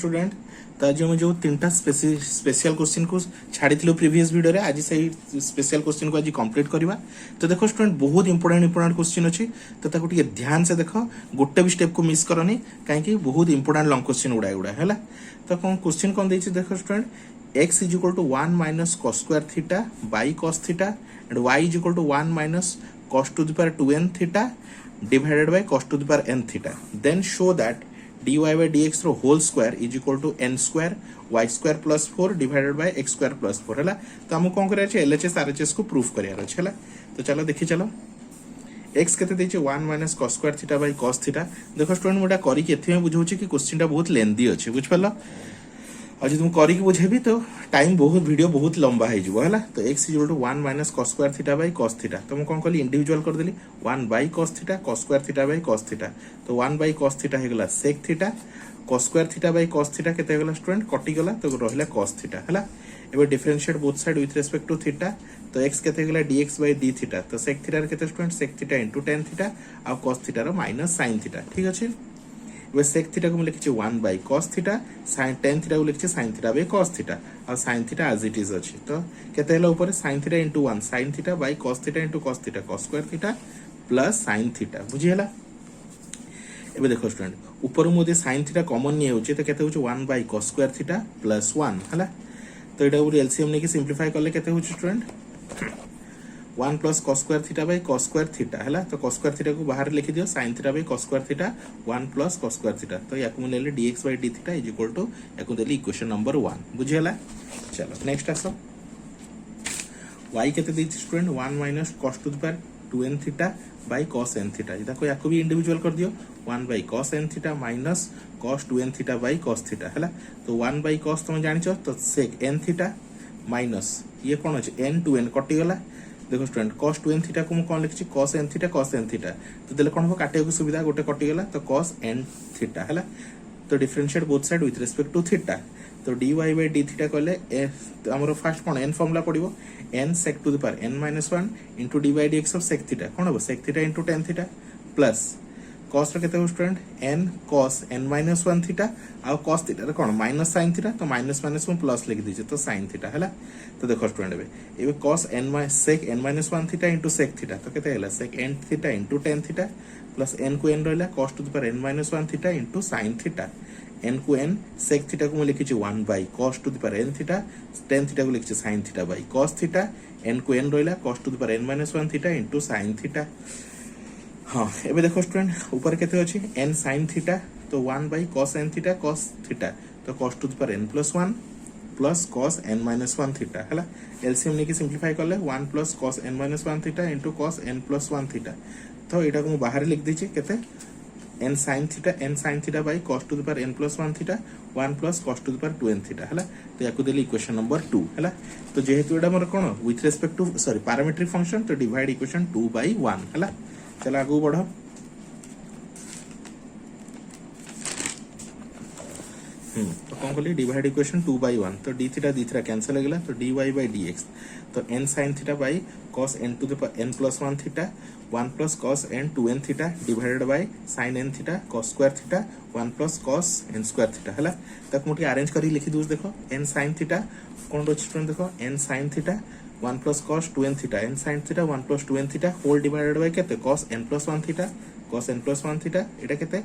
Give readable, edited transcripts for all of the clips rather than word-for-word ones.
Student तो आज हम जो तीन टा स्पेशल क्वेश्चन को छाड़ी प्रीवियस वीडियो रे आज से स्पेशल क्वेश्चन को आज कंप्लीट करवा। तो देखो स्टूडेंट बहुत इंपोर्टेंट क्वेश्चन अच्छी तो ताको टिके ध्यान से देख गोटे भी स्टेप को मिस करनी कहीं बहुत इंपोर्टेंट लॉन्ग क्वेश्चन गुड़ा गुड़ा है। तो कौन क्वेश्चन कौन देखिए देखो student x is equal to 1 minus cos square theta by cos theta and y is equal to 1 minus cos to the power 2n theta divided by cos to the power n theta. Then show that dy by dx रो whole square is equal to n square y square plus 4 divided by x square plus 4 है। तो हमको कौन कराया है LHS RHS को proof कराया है। तो चलो देखिए चलो x केते देछि 1 minus cos square theta by cos theta. देखो स्टूडेंट मोटा करी के एथि में बुझौछि कि क्वेश्चन टा बहुत लेंथी अछि बुझ पल्ला और जो तुम करी के बुझेबी तो टाइम बहुत वीडियो बहुत लंबा है जो है। तो x equal to 1 minus cos square theta by cos theta. तो मैं कौन कली इंडिविजुअल कर देली 1 by cos theta cos square theta by cos theta. तो 1 बाय cos थीटा हे गला sec theta cos square theta by cos theta केते हे गला स्टूडेंट कटि गला तो रहला cos थीटा हैला। एबे differentiate both side with respect to theta. तो x केते हे गला dx बाय d थीटा। तो sec थीटा रे केते student sec theta into tan theta और cos थीटा रो माइनस sin थीटा ठीक अछि। वे sec थीटा को लिखि 1 by cos theta sin tan theta को लिखि sin theta by cos theta और sin theta as it is अछि। तो केते हला ऊपर sin theta into 1 sin theta by cos theta into cos theta cos square theta plus sin theta बुझी हला। एबे देखो स्टूडेंट ऊपर मोदे sin थीटा कॉमन नि होछि तो केते होछि 1 by cos square theta plus 1 हला। तो एटा ऊपर एलसीएम ने कि सिंपलीफाई करले केते होछि student 1 plus cos square theta by cos square theta है। तो cos स्क्वायर थीटा को बाहर लिखि दियो sin theta by cos square theta 1 plus cos square theta. तो याकू हम लेले dx बाय d थीटा इज इक्वल टू याकू देली इक्वेशन नंबर 1 बुझियला। चलो नेक्स्ट आसो y केते देछि student 1 minus cos to the power 2n theta by cos n theta. देखो याकू भी इंडिविजुअल कर दियो 1 by cos n theta minus cos 2n theta by cos theta हैला। तो 1 बाय cos तुम जानिछो तो sec n थीटा माइनस ये कोन अछि n 2n कटि गला। देखो स्टूडेंट cos 2n थीटा को मैं कौन लिखि cos n थीटा तो देले कोन हो काटे को सुविधा गोटे कटि गला तो cos n थीटा हैला। तो differentiate both side with respect to theta. तो dy by d थीटा कहले तो हमरो फर्स्ट कोन n फार्मूला पडिबो n sec to the power n - 1 into d by dx of sec theta कोन हो sec theta into tan theta plus cos रे केते हो student n cos n - 1 theta आ cos थीटा रे कोन माइनस sin थीटा तो माइनस माइनस में प्लस लिख दीजिए तो sin थीटा हैला। तो देखो स्टूडेंट एबे cos n sec n - 1 theta into sec theta तो केते हैला sec n theta into tan theta plus n को n रहला cos to the power n - 1 theta into sin theta n को n sec थीटा को मैं लिखि 1 by cos to the power n theta tan theta को लिखि sin theta by cos theta n को n रहला cos to the power n - 1 theta into sin theta. हाँ एबे देखो स्टूडेंट ऊपर केते अछि n sin थीटा तो 1 by cos n theta cos theta तो cos to the power n + 1 plus cos n - 1 theta हैला। एलसीएम ने कि सिंपलीफाई करले 1 plus cos n - 1 theta into cos n + 1 theta. तो एटा को बाहर लिख दीजिए केते n sin theta by cos to the power n + 1 theta 1 plus cos to the power 2n theta हैला। तो याकू देली इक्वेशन नंबर 2 हैला। तो जेहेतु एटा मोर कोन with respect to sorry parametric function तो डिवाइड इक्वेशन 2 बाय 1 हैला। चलो आगू बढ़ो तो कौन कहली डिवाइड इक्वेशन 2 बाय 1 तो d थीटा कैंसिल हो गला तो dy बाय dx तो n sin theta by cos n to the power n + 1 theta 1 plus cos n 2n theta divided by sin n theta cos square theta 1 plus cos n square theta हैला। तक मोटी arrange करी लिखि दूस देखो n sin theta कोन रोच student देखो n sin theta 1 plus cos 2n theta n sin theta 1 plus 2n theta whole divided by केते cos n + 1 theta cos n + 1 theta एटा केते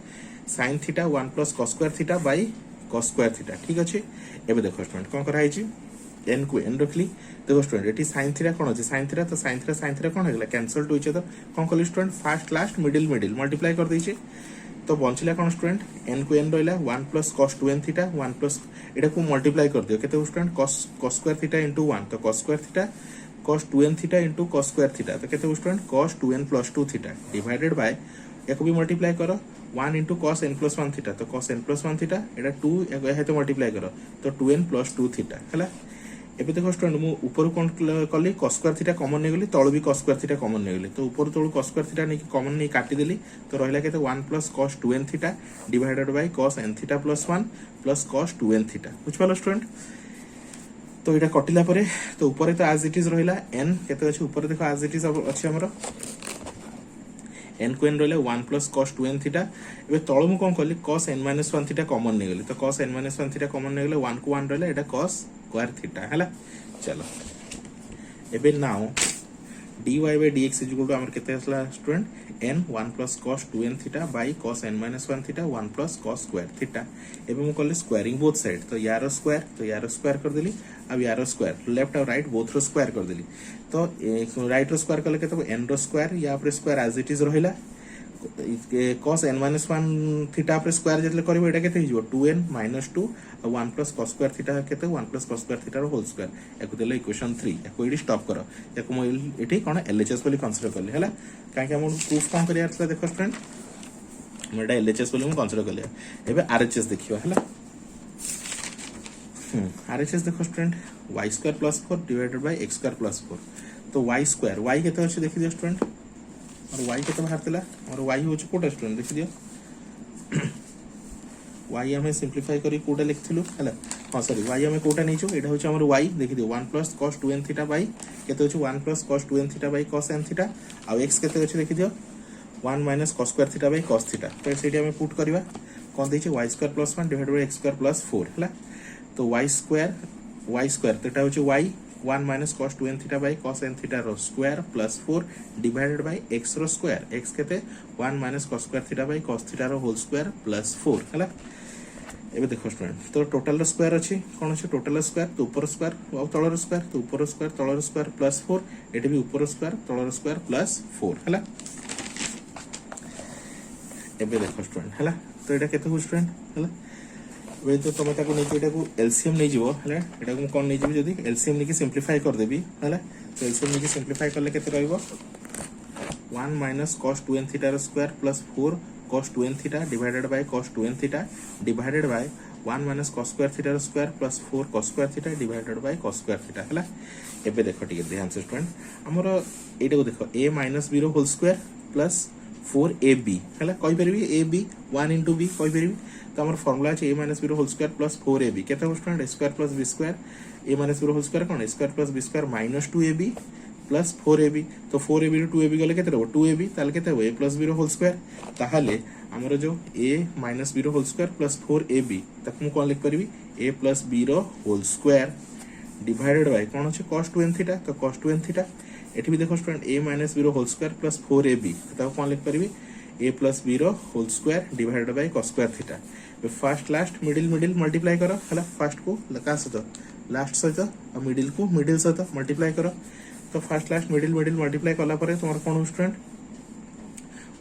sin theta 1 plus cos square theta by cos square theta ठीक अछि। एबे देखो student कोन करा हिची n को n रखली देखो स्टूडेंट एटी sin थीटा कोन अछि sin थीटा कोन हेगला कैंसिल टू इच अदर कोन कहली student first last middle multiply कर दैछि तो बंचला कोन स्टूडेंट n को n रहला 1 plus cos 2n theta 1 plus iota को मल्टीप्लाई कर दियो केते student cos square theta into 1 तो cos square theta cos 2n theta into cos square theta तो केते student cos 2n + 2 theta divided by एको भी मल्टीप्लाई करो 1 इनटू cos n + 1 थीटा तो cos n + 1 थीटा एटा 2 है तो मल्टीप्लाई करो तो 2n + 2 थीटा हैला। एबे देखो स्टूडेंट मु ऊपर कोन कली cos स्क्वायर थीटा कॉमन नै गली तळ भी cos स्क्वायर थीटा कॉमन नै गली तो ऊपर तळ cos स्क्वायर थीटा नै कॉमन नै काटी देली तो रहला केते 1 plus cos 2n theta divided by cos n theta + 1 plus cos 2n theta बुझ पालो स्टूडेंट। तो एटा कटिला परे तो ऊपर तो एज इट इज रहला n केते अछि ऊपर देखो एज इट इज अछि हमरो n को n रहले 1 प्लस cos 2n थीटा एबे तळ मु कोन करली cos n - 1 थीटा कॉमन नै गेली तो cos n - 1 थीटा कॉमन नै गेले 1 को 1 रहले एटा cos स्क्वायर थीटा हला चलो एबे now dy by dx is equal to हमर केते असला student n 1 plus cos 2n theta by cos n - 1 theta 1 plus cos square theta एबे मु करले स्क्वायरिंग बोथ साइड तो यारो स्क्वायर कर देली अब यारो स्क्वायर लेफ्ट और राइट बोथ रो स्क्वायर कर देली तो राइट रो स्क्वायर करले केते n रो स्क्वायर या पर स्क्वायर एज इट इज रहिला cos n - 1 थीटा पर स्क्वायर जतले करबो एटा केते हिजो 2n - 2 और 1 plus cos स्क्वायर थीटा केते 1 plus cos स्क्वायर थीटा रो होल स्क्वायर एको देले इक्वेशन 3 एको इडी स्टॉप करो एको मो एठी कोन LHS बोली कंसीडर करले हला काहे कि हम प्रूफ कोन करिया छला देखो स्टूडेंट मेडा LHS बोली हम कंसीडर करले एबे RHS देखियो हला RHS देखो student y square plus 4 divided by x square plus 4 तो y स्क्वायर y केते अछि देखि दियो स्टूडेंट और y केते बाहर तला और y होछ कोटा स्टूडेंट देखि दियो y हमें सिंपलीफाई करी कोटा लिखथिलु हला हां सॉरी y हमें कोटा नै छु एटा होछ हमर y देखि दियो 1 plus cos 2n theta by केते होछ 1 plus cos 2n theta by cos n theta आ x केते होछ देखि दियो 1 minus cos square theta by cos theta तो सेठी हमें पुट करबा कोन दै छै y square plus 1 divided by x square plus 4 हला तो y स्क्वायर तेटा होछ y 1 minus cos 2n theta by cos n theta रो square plus 4 divided by x रो स्क्वायर x केते 1 minus cos square theta by cos theta रो whole square plus 4 हला एबे देखो स्टूडेंट तो टोटल रो स्क्वायर अछि कोन अछि टोटल स्क्वायर तो ऊपर स्क्वायर और तळर स्क्वायर तो ऊपर स्क्वायर तळर स्क्वायर प्लस 4 एटे भी ऊपर स्क्वायर तळर स्क्वायर प्लस 4 हला एबे देखो स्टूडेंट हला तो एटा केते हो स्टूडेंट हला वे तो तमे ताको नै एटा को एलसीएम नै जिवो हला एटा को कोन नै जिवो जदी एलसीएम नै के सिंपलीफाई कर देबी हला तो एलसीएम नै के सिंपलीफाई करले केते रहइबो 1 minus cos 2n थीटा रो square plus 4 cos 2n theta divided by cos 2n theta divided by 1 minus cos square theta रो square plus 4 cos square theta divided by cos square theta हला एबे देखो ठीक ध्यान से स्टूडेंट हमर एटा को देखो a minus b रो होल स्क्वायर प्लस 4ab हला कहि परबी ab 1 into b कहि परबी तो हमर फार्मूला छै a minus b रो होल स्क्वायर प्लस 4ab केते हो student square plus b square a minus b रो होल स्क्वायर कोन square plus b square minus 2ab plus 4ab तो 4ab रो 2ab गले केते रहबो 2ab ताले केते हो a plus b रो होल स्क्वायर ताहाले हमर जो a minus b रो होल स्क्वायर प्लस 4ab तक मु कोन लिख परबी a plus b रो होल स्क्वायर डिवाइडेड बाय कोन छै cos 2n थीटा तो cos 2n थीटा एठी भी देखो स्टूडेंट a minus b रो होल स्क्वायर प्लस 4ab तक कोन लिख परबी a plus b रो whole square divided by cos square theta first last middle multiply करो हला फर्स्ट को लका सतो लास्ट सहित और मिडिल को मिडिल सहित मल्टीप्लाई करो तो फर्स्ट लास्ट मिडिल मल्टीप्लाई कला परे तुम्हार कोन हो student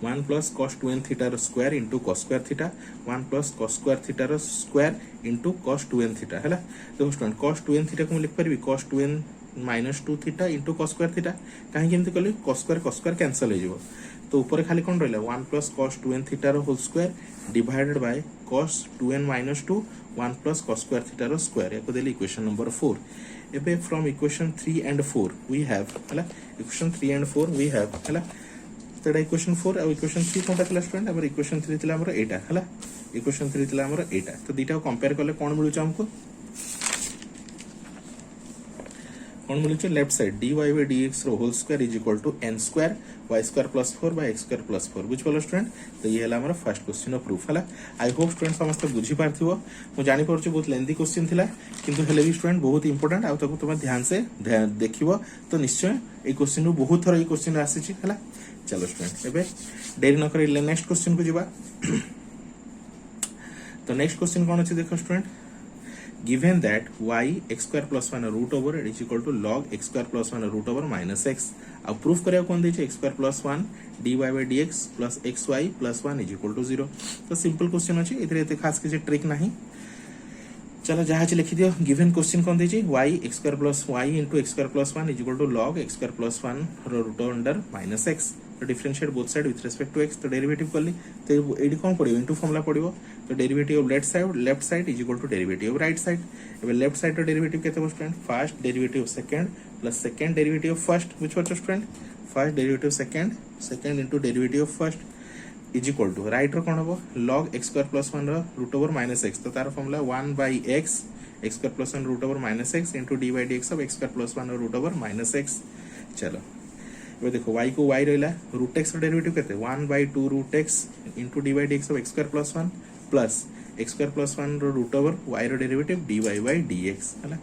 1 plus cos 2n theta रो square into cos square theta 1 plus cos square theta रो square into cos 2n theta हला देखो स्टूडेंट cos 2n थीटा को लिख परबी cos 2n minus 2 theta into cos square theta काहे केमति कली cos square cancel हो जिवो तो ऊपर खाली कोन रहला 1 plus cos 2n थीटा रो whole square divided by cos 2n minus 2 1 plus cos square theta रो स्क्वायर एको देली इक्वेशन नंबर 4 एबे from equation 3 and 4 we have हला इक्वेशन 3 and 4 वी हैव हला तेडा इक्वेशन 4 और इक्वेशन 3 कोनटा क्लास स्टूडेंट हमर इक्वेशन 3 तिला हमर एटा हला इक्वेशन 3 तिला हमर एटा तो दीटा कंपेयर करले कोन मिलु छ हमको कोन मिलु छ left side dy by dx रो whole square is equal to n square y square plus 4 by x square plus 4 बुझ पलो स्टूडेंट तो ये हला हमर फर्स्ट क्वेश्चन ऑफ प्रूफ हला आई होप स्टूडेंट समस्त बुझी पारथिबो मु जानि परछु बहुत लेंथी क्वेश्चन थिला किंतु हेले भी स्टूडेंट बहुत इंपोर्टेंट आ तको तुम ध्यान से देखिबो तो निश्चय ए क्वेश्चन रो बहुत थरो ए क्वेश्चन आसी छी हला चलो स्टूडेंट एबे देरी न करी नेक्स्ट क्वेश्चन को जिबा तो नेक्स्ट क्वेश्चन कोन अछि देखो student given that y x square plus 1 root over is equal to log x square plus 1 root over minus x अब प्रूफ करिया कोन दै छै x square plus 1 dy by dx plus xy plus 1 is equal to 0 तो simple question अछि इधर एते खास किसी ट्रिक नहीं चलो जहां से लिखि दियो गिवन क्वेश्चन कोन दै छै y x square plus y into x square plus 1 is equal to log x square plus 1 root under minus x तो differentiate both side with respect to x तो डेरिवेटिव करली तो एडी कोन पड़ियो इनटू फॉर्मूला पड़ियो तो derivative of left side is equal to derivative of right side एबे लेफ्ट साइड रो डेरिवेटिव केते student first derivative second plus second derivative of first which was student first derivative second into derivative of first is equal to right रो कोन हो log x square plus 1 रो root over minus x तो तार formula 1 by x square plus 1 root over minus x into d by dx of x square plus 1 root over minus x चलो ये देखो y को y रहिला root x रो derivative केते 1/2 root x into dy by dx of x square plus 1 plus x square plus 1 रो root over y रो derivative dy by dx हला।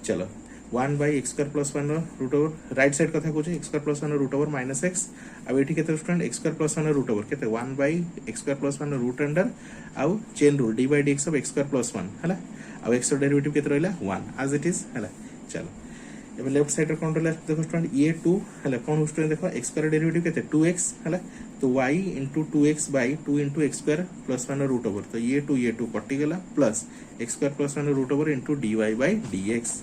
चलो 1/x स्क्वायर प्लस 1 रो रूट ओवर राइट साइड कथा कहूचे x square plus 1 रो root over minus x आ एठी केते स्टूडेंट x स्क्वायर प्लस 1 रो रूट ओवर केते 1/x स्क्वायर प्लस 1 रो root under uh chain rule dy by dx of x square plus 1 हला आ x रो डेरिवेटिव केते रहला 1 एज इट इज हला। चलो एबे लेफ्ट साइड रे कोन रहला देखो स्टूडेंट ये 2 हला कोन स्टूडेंट देखो x स्क्वायर डेरिवेटिव केते 2x हला तो y into 2x by 2 into x square plus 1 root over तो ये 2 कटि गेला plus x square plus 1 root over into dy by dx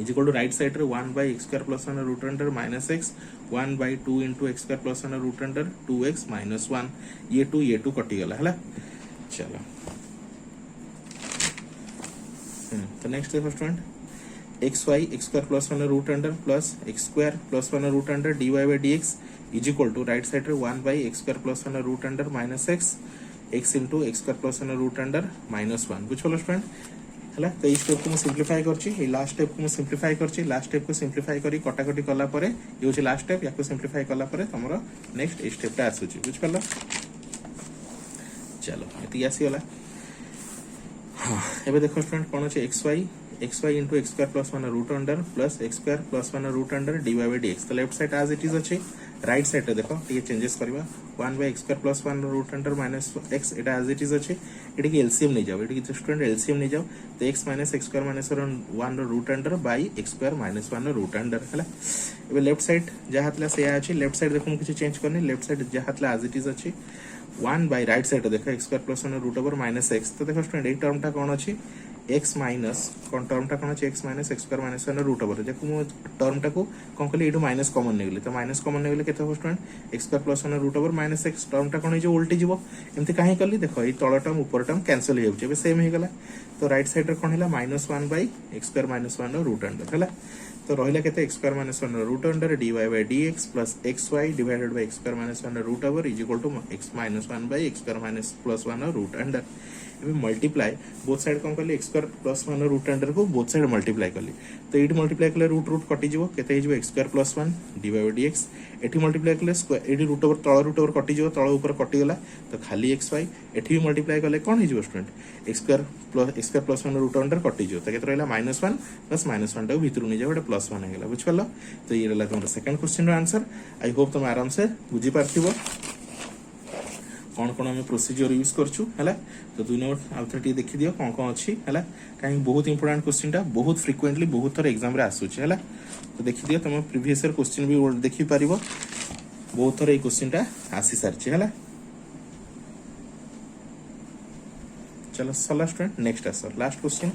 is equal to right side रे 1 by x square plus 1 root under minus x 1 by 2 into x square plus 1 root under 2x minus 1 ये 2 कटि गेला हला। चलो तो next देखो student xy x square plus 1 root under plus x square plus 1 root under dy by dx is equal to right side रे 1 by x square plus 1 root under minus x into x square plus 1 root under minus 1 बुझ पलो student हला। तो ई step को मैं simplify करछि ई last step को मैं सिंपलीफाई करछि लास्ट स्टेप को सिंपलीफाई करी कटाकटी कला परे ये होछि लास्ट स्टेप याको सिंपलीफाई कला परे तमरो नेक्स्ट ए स्टेप ता आसुछि बुझ पलो। चलो एति आसी होला हां एबे देखो स्टूडेंट कोन अछि xy into x square plus 1 root under plus x square plus 1 root under dy by dx तो left side as it is अछि राइट साइड रे देखो ये चेंजेस करबा 1 by x square plus 1 root under minus x Etah as it is अछि eighty के LCM नै जाओ एटी के स्टूडेंट एलसीएम नै जाओ तो x minus x square minus 1 root under by x square minus 1 root under हला। एबे लेफ्ट साइड जहा तला से अछि लेफ्ट साइड देखो किछ चेंज करनी लेफ्ट साइड जहा तला as it is अछि 1 by राइट साइड देखो x square plus 1 root over minus x तो देखो स्टूडेंट ए टर्म ता कोन अछि x माइनस कोन टर्म टा कोन x minus x square minus 1 root over जेकु मो टर्म टा को कोन कहली एटू माइनस कॉमन नै गेली तो माइनस कॉमन नै गेले केते हो student x square plus 1 root over minus x term टा कोन जे उल्टी जीवो एमती काहे करली देखो ए तळ टर्म ऊपर टर्म कैंसिल हो जाउचे बे सेम हे गेला तो राइट साइड रे कोन हैला -1 by x square minus 1 root under हैला तो रहिला केते x square minus 1 root under dy by dx plus xy divided by x square minus 1 root over is equal to x minus 1 by x square minus plus 1 root under एबे multiply both side कोन करले x square plus 1 root under को both side multiply करली तो eighty multiply करले root कटि जीवो केते हे जीवो x square plus 1 dy by dx eighty multiply करले स्क्वायर एटी रूट ओवर तळ रूट ओवर कटि जीवो तळ ऊपर कटि गेला तो खाली xy एटी भी मल्टीप्लाई करले कोन हे जीवो student x square plus 1 root under कटि जीवो तो केते रहला -1 प्लस -1 टा भीतर नै जाबो प्लस 1 हे गेला बुझ पल्लो। तो ये रहला तमरा सेकंड क्वेश्चन रो आंसर आई होप तुम आराम से बुझी पारथिबो कौन कौन आम प्रोसीजर यूज करछु हला। तो 2 नंबर आउथर देखि दियो कौन कौन अछि हला काई बहुत इंपोर्टेंट क्वेश्चन टा बहुत फ्रीक्वेंटली बहुत थर एग्जाम रे आसुछि हला तो देखि दियो तुम प्रीवियस ईयर क्वेश्चन भी देखि पारिबो बहुत थर ए क्वेश्चन टा आसी सारछि हला। चलो सला student next answer last question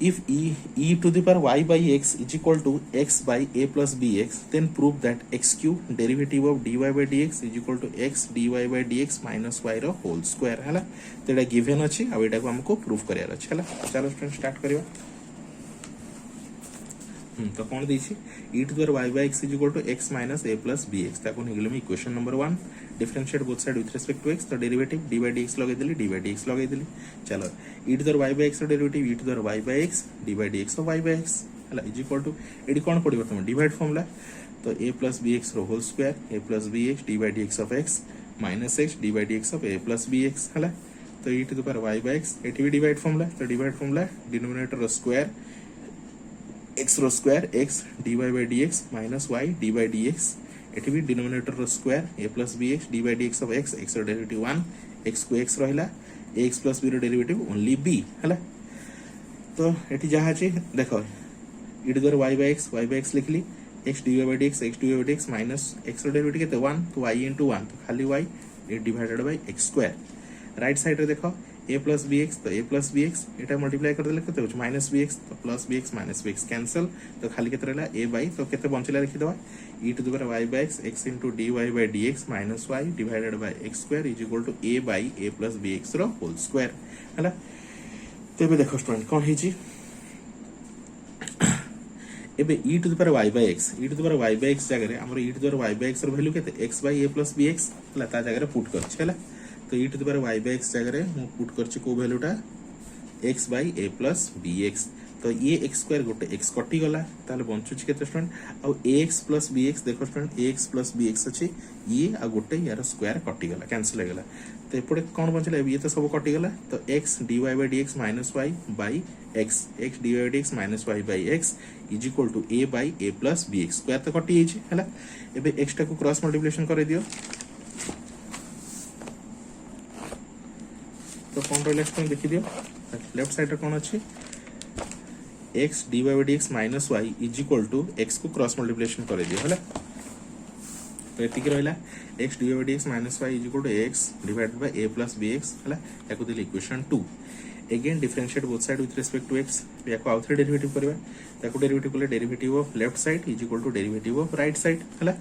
if e to the power y by x is equal to x by a plus bx then prove that x cube derivative of dy by dx is equal to x dy by dx minus y रो whole square हला तो एटा given अछि आ एटा को हमको proof करियार अछि हला। चलो student start करिवा तो कोन दैछि e to the power y by x is equal to x minus a plus bx ताको निगलमी equation number 1 differentiate both side with respect to x तो डेरिवेटिव dy by dx लगे देली dy by dx लगे देली चलो e to the y by x रो derivative e to the y by x dy by dx of y by x हला is equal to एडी कोन पडिबो तुम डिवाइड फॉर्मूला तो a plus bx रो whole square a plus bx dy by dx of x minus x dy by dx of a plus bx हला तो e to the power y by x एटी भी divide formula तो divide formula denominator रो square x रो square x dy by dx minus y dy by dx एटी भी denominator रो square a plus bx dy by dx of x x रो derivative 1 x को x रहिला x plus b रो derivative only b हला तो एटी जहा छै देखो e to the y by x लिखली x dy by dx minus x रो डेरिवेटिव केते 1 तो y into 1 तो खाली y divided by x square right side रे देखो a plus bx तो a plus bx Etah multiply कर देले केते हो माइनस bx तो plus bx minus bx cancel तो खाली केते रहला a बाय तो केते बंचला लिखि दवा e to the power y by x into dy by dx minus y divided by x square is equal to a by a plus bx रो whole square हला। तेबे देखो स्टूडेंट कोन हिची एबे e to the power y by x जगह रे हमर e to the power y by x रो वैल्यू केते x by a plus bx हला ता जगह रे पुट करछ हला तो e to the power y by x जगह रे मु पुट करछि को वैल्यू टा x by a plus bx तो ये एक्स स्क्वायर गोटे एक्स कटि गला ताले बंचुची केते स्टूडेंट आ ax प्लस bx देखो स्टूडेंट ax प्लस bx अछि ये आ गोटे यार स्क्वायर कटि गला कैंसिल हो गला तो एपटे कोन बचला ये तो सब कटि गला तो x dy by dx minus y by x x dy by dx minus y by x is equal to a by a plus bx square तो कटि छै हला एबे x टा को क्रॉस मल्टीप्लिकेशन करे दियो तो कौन रहा स्टूडेंट देखी दियो लेफ्ट साइड रे कौन अच्छी x dy by dx minus y is equal to x को क्रॉस मल्टीप्लिकेशन कर दियो हला तो एतिक रहला x dy by dx minus y is equal to x divided by a plus bx हला याको दिले equation 2 again differentiate both side with respect to x याको आउथरे डेरिवेटिव करबा याको डेरिवेटिव कोले derivative of left side is equal to derivative of right side हला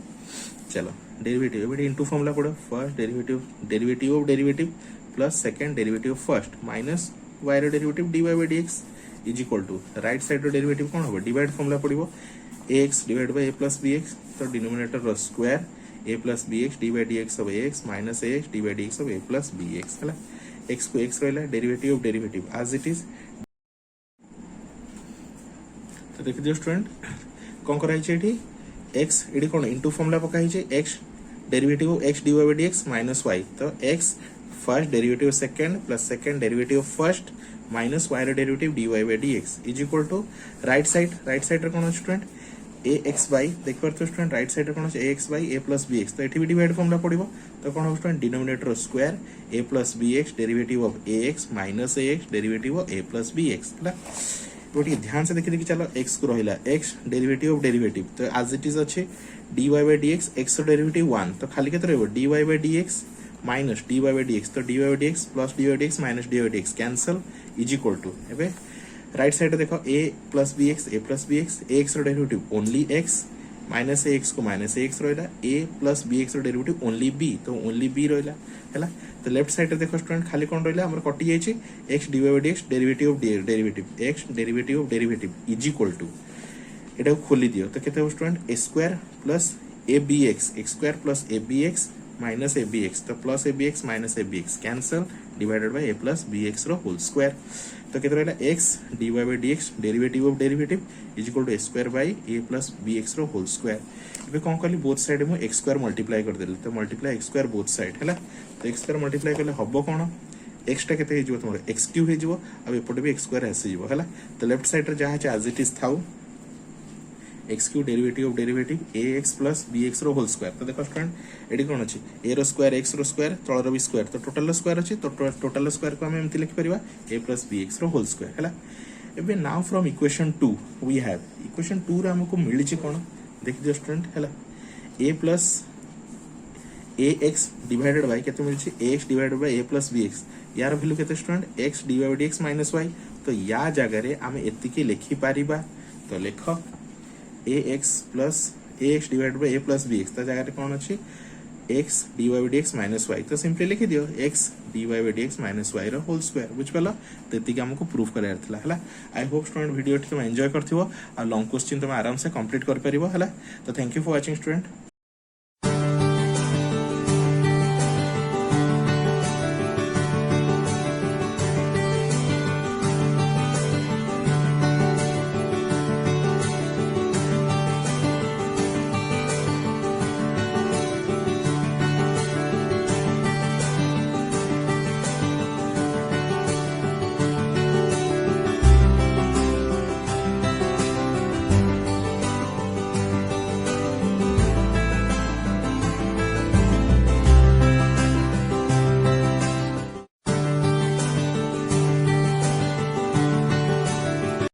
चलो डेरिवेटिव एबे इनटू फॉर्मूला पड़ो first derivative of derivative plus second derivative first minus y रो derivative dy by dx is equal to right side रो derivative कोन होबो divide formula पड़िबो ax divide by a plus bx तो denominator रो square a plus bx dy by dx of ax minus ax dy by dx of a plus bx हला x को x रहला derivative of derivative as it is तो देख दियो student कोन कराई छै एठी x एडी कोन इनटू फॉर्मूला पकाई छै x derivative of x dy by dx minus y तो x first derivative second plus second derivative first minus y रो derivative dy by dx is equal to right side रे कोन student ax by देख परतो student right side रे कोन ax by a plus bx तो एठी भी डिवाइड फॉर्मूला पड़िबो तो कोन हो student denominator square a plus bx derivative of ax minus ax derivative of a plus bx हला गोटी ध्यान से देखि चलो x को रहिला x डेरिवेटिव ऑफ डेरिवेटिव तो एज इट इज अछि dy by dx x रो डेरिवेटिव 1 तो खाली केते रहबो dy by dx minus dy by dx तो dy by dx plus dy by dx minus dy by dx cancel is equal to एबे right side देखो a plus bx ax रो derivative only x minus ax को minus ax रहला a plus bx रो derivative only b तो only b रहला हैला तो लेफ्ट साइड देखो स्टूडेंट खाली कोन रहला हमर कटि जाय छै x dy by dx derivative of derivative x derivative of derivative is equal to एटा खोली दियो तो केते हो student a square plus abx x square plus abx minus abx तो plus abx minus abx cancel divided by a plus bx रो whole square तो केते रहला x dy by dx derivative of derivative is equal to a square by a plus bx रो whole square एबे कोन करली both side मु x square multiply कर देली तो multiply x square both side हैला तो x स्क्वायर मल्टीप्लाई करले हबो कोन x टा केते हिजो तमरो x क्यूब हिजो अब एपटे भी x स्क्वायर आसी हिजो हैला तो लेफ्ट साइड रे जहा छै एज इट इज थाउ x cube derivative of derivative ax plus bx रो होल स्क्वायर तो देखो स्टूडेंट एडी कोन अछि a रो स्क्वायर x रो स्क्वायर तळ रो भी स्क्वायर तो टोटल रो स्क्वायर अछि तो टोटल स्क्वायर को हम एमति लिखि परिबा a प्लस bx रो होल स्क्वायर हैला एबे now from equation 2 we have equation 2 रे हमको मिली छि कोन देख दियो स्टूडेंट हैला a plus ax divided by केते मिली छि ax divided by a plus bx यार वैल्यू केते student x dy by dx minus y तो या जगह रे हम एतिकी लिखि परिबा तो लेखो ax plus ax divided by a plus bx ता जगह रे कोन अछि x dy by dx minus y तो सिंपली लिखि दियो x dy by dx minus y रो होल स्क्वायर बुझ पला तेति के हमको प्रूफ करार थला हला आई होप स्टूडेंट वीडियो तुम एंजॉय करथिबो आ लॉन्ग क्वेश्चन तुम आराम से कंप्लीट कर परिबो हला तो thank you for watching student.